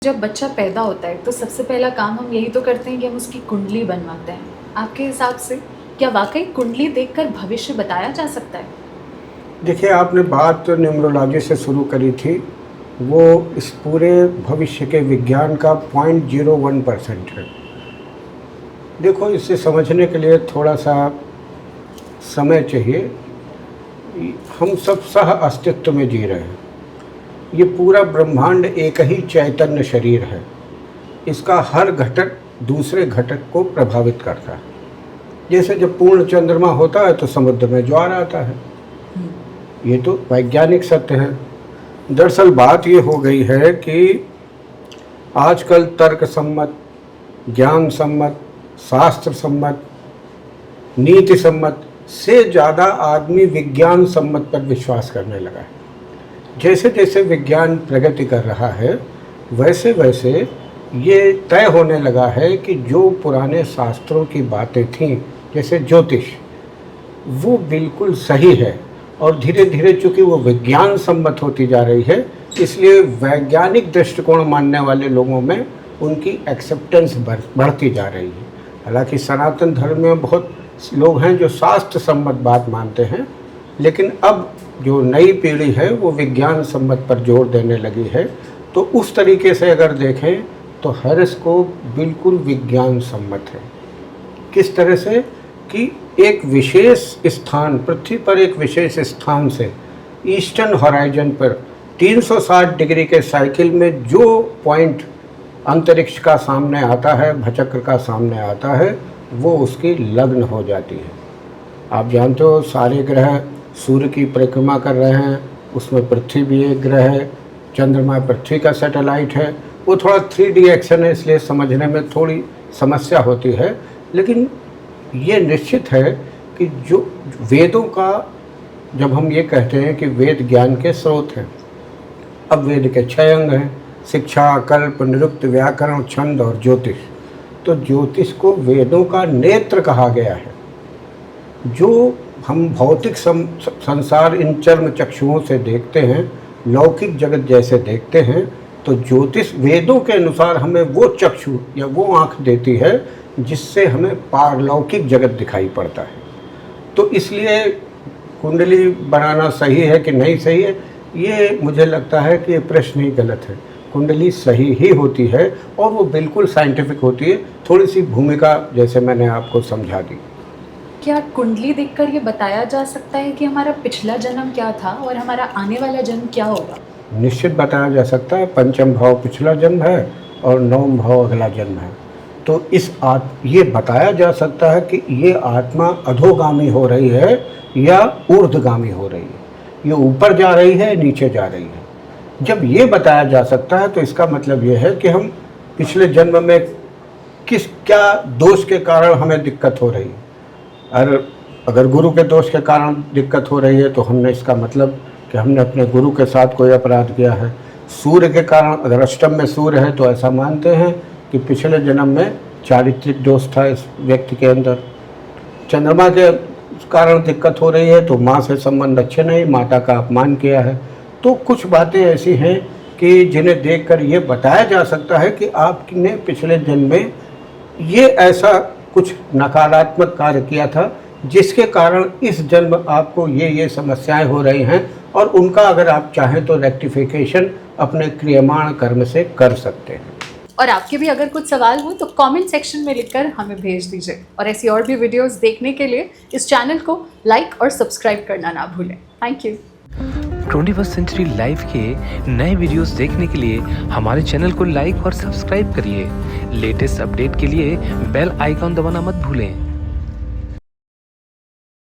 जब बच्चा पैदा होता है तो सबसे पहला काम हम यही तो करते हैं कि हम उसकी कुंडली बनवाते हैं। आपके हिसाब से क्या वाकई कुंडली देखकर भविष्य बताया जा सकता है? देखिए, आपने बात न्यूमरोलॉजी से शुरू करी थी। वो इस पूरे भविष्य के विज्ञान का 0.01% है। देखो, इसे समझने के लिए थोड़ा सा समय चाहिए। हम सब सह अस्तित्व में जी रहे हैं। ये पूरा ब्रह्मांड एक ही चैतन्य शरीर है। इसका हर घटक दूसरे घटक को प्रभावित करता है। जैसे जब पूर्ण चंद्रमा होता है तो समुद्र में ज्वार आता है। ये तो वैज्ञानिक सत्य है। दरअसल बात ये हो गई है कि आजकल तर्क सम्मत, ज्ञान सम्मत, शास्त्र सम्मत, नीति सम्मत से ज़्यादा आदमी विज्ञान सम्मत पर विश्वास करने लगा है। जैसे जैसे विज्ञान प्रगति कर रहा है वैसे वैसे ये तय होने लगा है कि जो पुराने शास्त्रों की बातें थीं, जैसे ज्योतिष, वो बिल्कुल सही है और धीरे धीरे चूँकि वो विज्ञान सम्मत होती जा रही है, इसलिए वैज्ञानिक दृष्टिकोण मानने वाले लोगों में उनकी एक्सेप्टेंस बढ़ती जा रही है। हालांकि सनातन धर्म में बहुत लोग हैं जो शास्त्र सम्मत बात मानते हैं, लेकिन अब जो नई पीढ़ी है वो विज्ञान सम्मत पर जोर देने लगी है। तो उस तरीके से अगर देखें तो हॉरोस्कोप बिल्कुल विज्ञान सम्मत है। किस तरह से कि एक विशेष स्थान, पृथ्वी पर एक विशेष स्थान से ईस्टर्न हॉराइजन पर 360 डिग्री के साइकिल में जो पॉइंट अंतरिक्ष का सामने आता है, भचक्र का सामने आता है, वो उसकी लग्न हो जाती है। आप जानते हो सारे ग्रह सूर्य की परिक्रमा कर रहे हैं, उसमें पृथ्वी भी एक ग्रह है, चंद्रमा पृथ्वी का सैटेलाइट है। वो थोड़ा 3D एक्शन है, इसलिए समझने में थोड़ी समस्या होती है, लेकिन ये निश्चित है कि जो वेदों का, जब हम ये कहते हैं कि वेद ज्ञान के स्रोत हैं, अब वेद के 6 अंग हैं: शिक्षा, कल्प, निरुक्त, व्याकरण, छंद और ज्योतिष। तो ज्योतिष को वेदों का नेत्र कहा गया है। जो हम भौतिक संसार इन चर्म चक्षुओं से देखते हैं, लौकिक जगत जैसे देखते हैं, तो ज्योतिष वेदों के अनुसार हमें वो चक्षु या वो आँख देती है जिससे हमें पारलौकिक जगत दिखाई पड़ता है। तो इसलिए कुंडली बनाना सही है कि नहीं सही है, ये मुझे लगता है कि ये प्रश्न ही गलत है। कुंडली सही ही होती है और वो बिल्कुल साइंटिफिक होती है। थोड़ी सी भूमिका जैसे मैंने आपको समझा दी। क्या कुंडली देखकर ये बताया जा सकता है कि हमारा पिछला जन्म क्या था और हमारा आने वाला जन्म क्या होगा? निश्चित बताया जा सकता है। पंचम भाव पिछला जन्म है और नवम भाव अगला जन्म है। तो ये बताया जा सकता है कि ये आत्मा अधोगामी हो रही है या ऊर्ध्वगामी हो रही है, ये ऊपर जा रही है, नीचे जा रही है। जब ये बताया जा सकता है तो इसका मतलब ये है कि हम पिछले जन्म में क्या दोष के कारण हमें दिक्कत हो रही है। अगर गुरु के दोष के कारण दिक्कत हो रही है तो हमने, इसका मतलब कि हमने अपने गुरु के साथ कोई अपराध किया है। सूर्य के कारण, अगर अष्टम में सूर्य है तो ऐसा मानते हैं कि पिछले जन्म में चारित्रिक दोष था इस व्यक्ति के अंदर। चंद्रमा के कारण दिक्कत हो रही है तो माँ से संबंध अच्छे नहीं, माता का अपमान किया है। तो कुछ बातें ऐसी हैं कि जिन्हें देखकर ये बताया जा सकता है कि आपने पिछले जन्म में ये ऐसा कुछ नकारात्मक कार्य किया था जिसके कारण इस जन्म आपको ये समस्याएं हो रही हैं, और उनका अगर आप चाहें तो रेक्टिफिकेशन अपने क्रियमाण कर्म से कर सकते हैं। और आपके भी अगर कुछ सवाल हो तो कमेंट सेक्शन में लिखकर हमें भेज दीजिए। और ऐसी और भी वीडियोस देखने के लिए इस चैनल को लाइक और सब्सक्राइब करना ना भूलें। Thank you. 21st century live के नए वीडियोस देखने के लिए हमारे चैनल को लाइक और सब्सक्राइब करिए। लेटेस्ट अपडेट के लिए बेल आइकॉन दबाना मत भूलें।